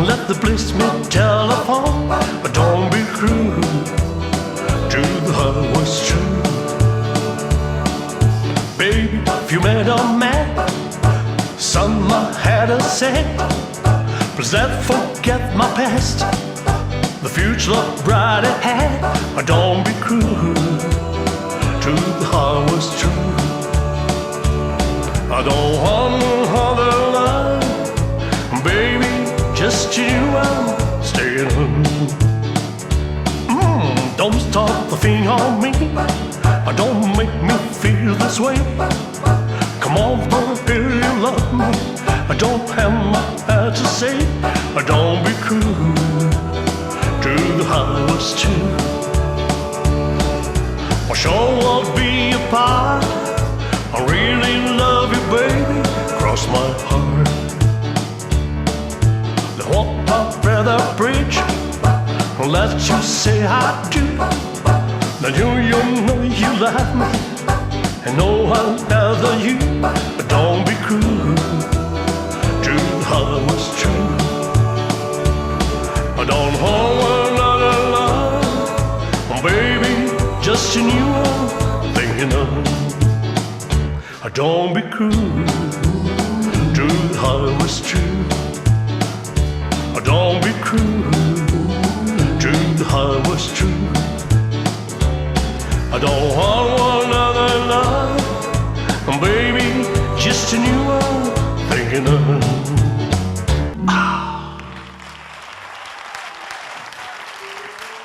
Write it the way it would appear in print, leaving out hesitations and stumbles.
Let the bliss me telephone, but don't be cruel to the heart was true. Baby, if you met a man, something I had to say. Please let forget my past, the future look bright ahead. Don't be cruel to the heart was true. I don't want another love, baby, just you I'm staying home. Don't start the thing on me, don't make me feel this way. Come over here, you love me, I don't have much to say. Don't be cruel to the heart was true. I sure will be a part, I really love you, baby, cross my heart. Then walk up the bridge, let you say I do. Now you know you love me, and no one other you. But don't be cruel to the heart was true. I don't want another love, baby, just you I'm thinking of. Don't be cruel to the heart was true. Don't be cruel to the heart was true. I don't want another love, baby, just a new one thinking of.